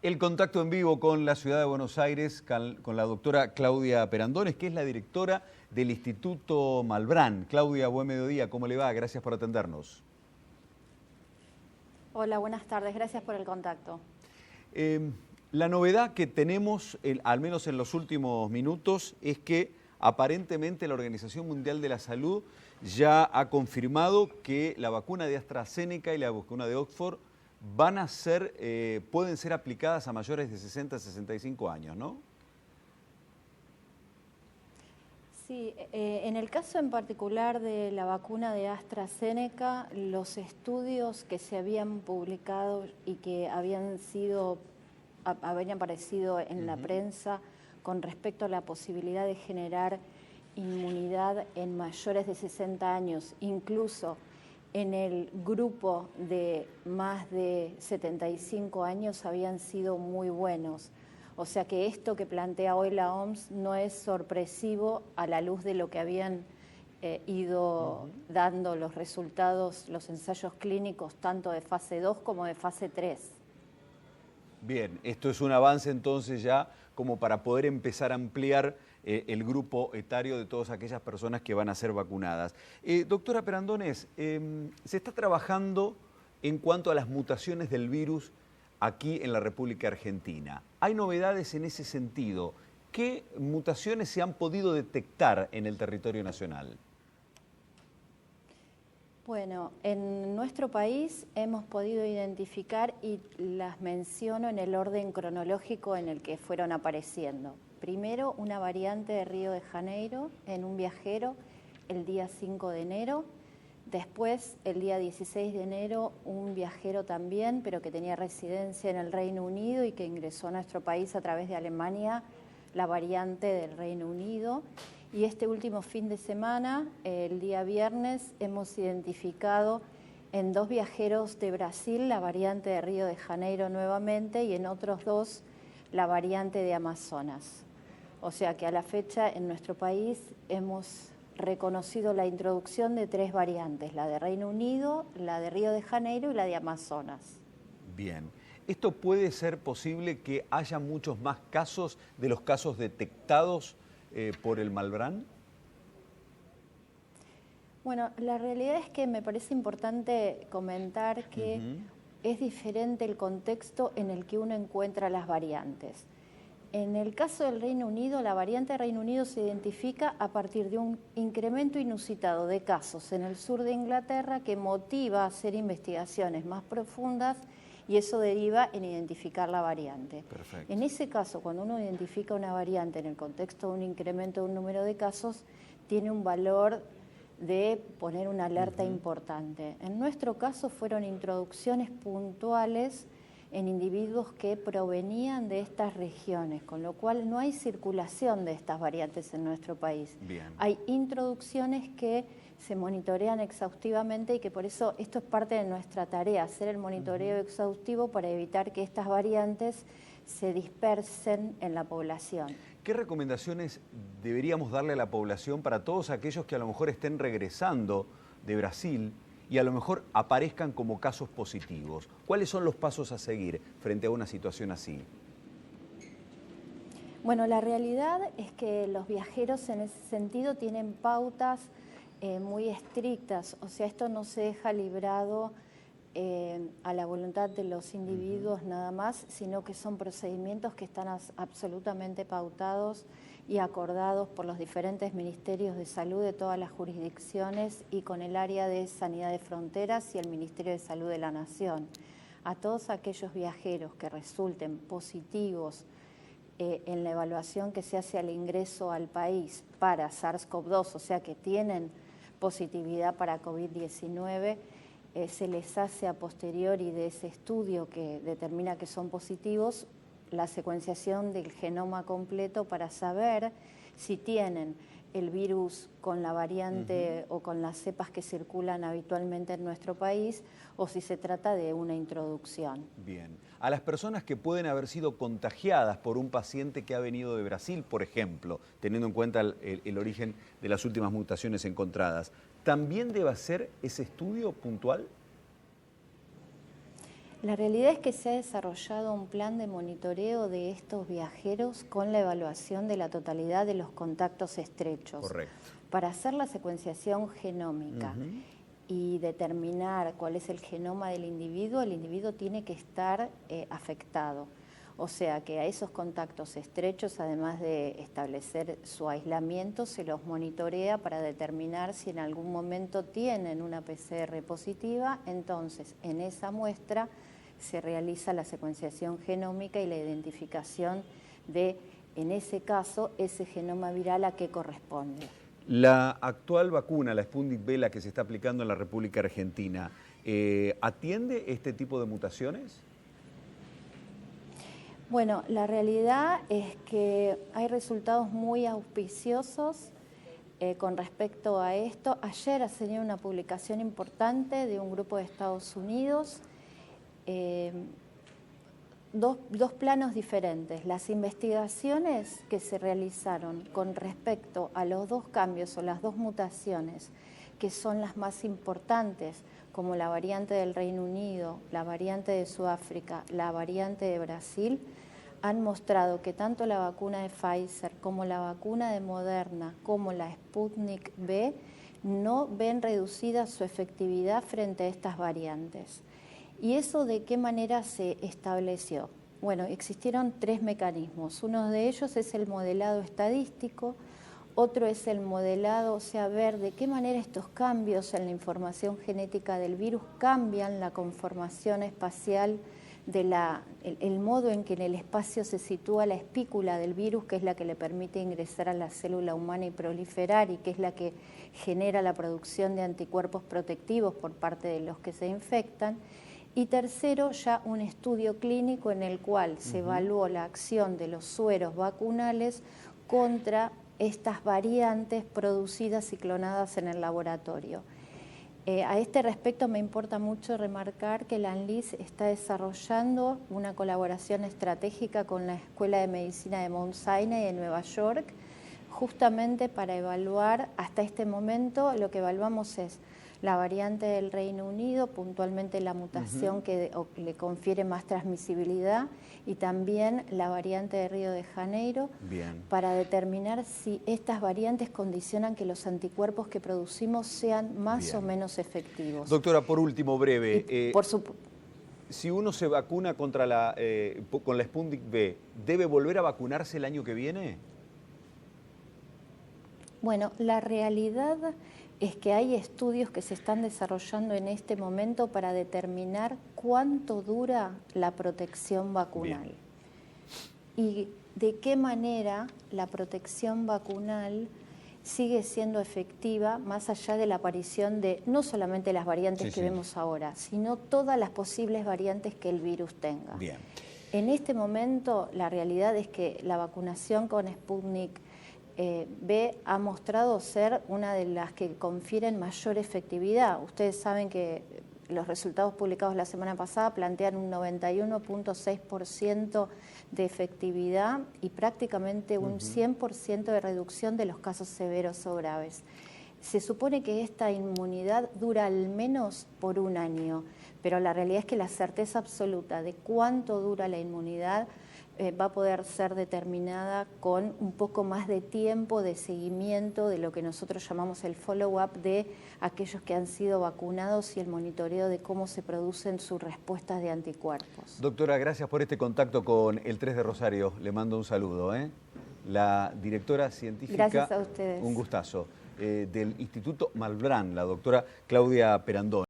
El contacto en vivo con la ciudad de Buenos Aires, con la doctora Claudia Perandones, que es la directora del Instituto Malbrán. Claudia, buen mediodía, ¿cómo le va? Gracias por atendernos. Hola, buenas tardes, gracias por el contacto. La novedad que tenemos, al menos en los últimos minutos, es que aparentemente la Organización Mundial de la Salud ya ha confirmado que la vacuna de AstraZeneca y la vacuna de Oxford pueden ser aplicadas a mayores de 60 a 65 años, ¿no? Sí, en el caso en particular de la vacuna de AstraZeneca, los estudios que se habían publicado y que habían aparecido en la prensa con respecto a la posibilidad de generar inmunidad en mayores de 60 años, incluso en el grupo de más de 75 años, habían sido muy buenos. O sea que esto que plantea hoy la OMS no es sorpresivo a la luz de lo que habían ido dando los resultados, los ensayos clínicos, tanto de fase 2 como de fase 3. Bien, esto es un avance entonces ya como para poder empezar a ampliar el grupo etario de todas aquellas personas que van a ser vacunadas. Doctora Perandones, se está trabajando en cuanto a las mutaciones del virus aquí en la República Argentina. ¿Hay novedades en ese sentido? ¿Qué mutaciones se han podido detectar en el territorio nacional? Bueno, en nuestro país hemos podido identificar y las menciono en el orden cronológico en el que fueron apareciendo. Primero, una variante de Río de Janeiro en un viajero el día 5 de enero. Después, el día 16 de enero, un viajero también, pero que tenía residencia en el Reino Unido y que ingresó a nuestro país a través de Alemania, la variante del Reino Unido. Y este último fin de semana, el día viernes, hemos identificado en 2 viajeros de Brasil la variante de Río de Janeiro nuevamente y en otros 2 la variante de Amazonas. O sea que a la fecha en nuestro país hemos reconocido la introducción de 3 variantes, la de Reino Unido, la de Río de Janeiro y la de Amazonas. Bien. ¿Esto puede ser posible que haya muchos más casos de los casos detectados por el Malbrán? Bueno, la realidad es que me parece importante comentar que es diferente el contexto en el que uno encuentra las variantes. En el caso del Reino Unido, la variante del Reino Unido se identifica a partir de un incremento inusitado de casos en el sur de Inglaterra que motiva a hacer investigaciones más profundas y eso deriva en identificar la variante. Perfecto. En ese caso, cuando uno identifica una variante en el contexto de un incremento de un número de casos, tiene un valor de poner una alerta importante. En nuestro caso fueron introducciones puntuales en individuos que provenían de estas regiones, con lo cual no hay circulación de estas variantes en nuestro país. Bien. Hay introducciones que se monitorean exhaustivamente y que por eso esto es parte de nuestra tarea, hacer el monitoreo exhaustivo para evitar que estas variantes se dispersen en la población. ¿Qué recomendaciones deberíamos darle a la población para todos aquellos que a lo mejor estén regresando de Brasil y a lo mejor aparezcan como casos positivos? ¿Cuáles son los pasos a seguir frente a una situación así? Bueno, la realidad es que los viajeros en ese sentido tienen pautas muy estrictas, o sea, esto no se deja librado a la voluntad de los individuos nada más, sino que son procedimientos que están absolutamente pautados y acordados por los diferentes ministerios de salud de todas las jurisdicciones y con el área de Sanidad de Fronteras y el Ministerio de Salud de la Nación. A todos aquellos viajeros que resulten positivos en la evaluación que se hace al ingreso al país para SARS-CoV-2, o sea que tienen positividad para COVID-19, se les hace a posteriori de ese estudio que determina que son positivos la secuenciación del genoma completo para saber si tienen el virus con la variante o con las cepas que circulan habitualmente en nuestro país o si se trata de una introducción. Bien. A las personas que pueden haber sido contagiadas por un paciente que ha venido de Brasil, por ejemplo, teniendo en cuenta el origen de las últimas mutaciones encontradas, ¿también debe hacer ese estudio puntual? La realidad es que se ha desarrollado un plan de monitoreo de estos viajeros con la evaluación de la totalidad de los contactos estrechos. Correcto. Para hacer la secuenciación genómica y determinar cuál es el genoma del individuo, el individuo tiene que estar afectado. O sea que a esos contactos estrechos, además de establecer su aislamiento, se los monitorea para determinar si en algún momento tienen una PCR positiva. Entonces, en esa muestra se realiza la secuenciación genómica y la identificación de, en ese caso, ese genoma viral a qué corresponde. La actual vacuna, la Sputnik V, la que se está aplicando en la República Argentina, ¿atiende este tipo de mutaciones? Bueno, la realidad es que hay resultados muy auspiciosos con respecto a esto. Ayer ha salido una publicación importante de un grupo de Estados Unidos, dos planos diferentes. Las investigaciones que se realizaron con respecto a los dos cambios o las dos mutaciones, que son las más importantes, como la variante del Reino Unido, la variante de Sudáfrica, la variante de Brasil, han mostrado que tanto la vacuna de Pfizer como la vacuna de Moderna como la Sputnik V no ven reducida su efectividad frente a estas variantes. ¿Y eso de qué manera se estableció? Bueno, existieron tres mecanismos. Uno de ellos es el modelado estadístico, otro es el modelado, o sea, ver de qué manera estos cambios en la información genética del virus cambian la conformación espacial el modo en que en el espacio se sitúa la espícula del virus, que es la que le permite ingresar a la célula humana y proliferar, y que es la que genera la producción de anticuerpos protectivos por parte de los que se infectan. Y tercero, ya un estudio clínico en el cual se evaluó la acción de los sueros vacunales contra estas variantes producidas y clonadas en el laboratorio. A este respecto me importa mucho remarcar que la ANLIS está desarrollando una colaboración estratégica con la Escuela de Medicina de Mount Sinai de Nueva York, justamente para evaluar, hasta este momento lo que evaluamos es la variante del Reino Unido, puntualmente la mutación que le confiere más transmisibilidad, y también la variante de Río de Janeiro, para determinar si estas variantes condicionan que los anticuerpos que producimos sean más o menos efectivos. Doctora, por último, breve, si uno se vacuna con la Sputnik V, ¿debe volver a vacunarse el año que viene? Bueno, la realidad es que hay estudios que se están desarrollando en este momento para determinar cuánto dura la protección vacunal. Y de qué manera la protección vacunal sigue siendo efectiva más allá de la aparición de no solamente las variantes que vemos ahora, sino todas las posibles variantes que el virus tenga. En este momento la realidad es que la vacunación con Sputnik V ha mostrado ser una de las que confieren mayor efectividad. Ustedes saben que los resultados publicados la semana pasada plantean un 91.6% de efectividad y prácticamente un 100% de reducción de los casos severos o graves. Se supone que esta inmunidad dura al menos por un año, pero la realidad es que la certeza absoluta de cuánto dura la inmunidad va a poder ser determinada con un poco más de tiempo de seguimiento de lo que nosotros llamamos el follow-up de aquellos que han sido vacunados y el monitoreo de cómo se producen sus respuestas de anticuerpos. Doctora, gracias por este contacto con el 3 de Rosario. Le mando un saludo. La directora científica, gracias a ustedes. Un gustazo, del Instituto Malbrán, la doctora Claudia Perandón.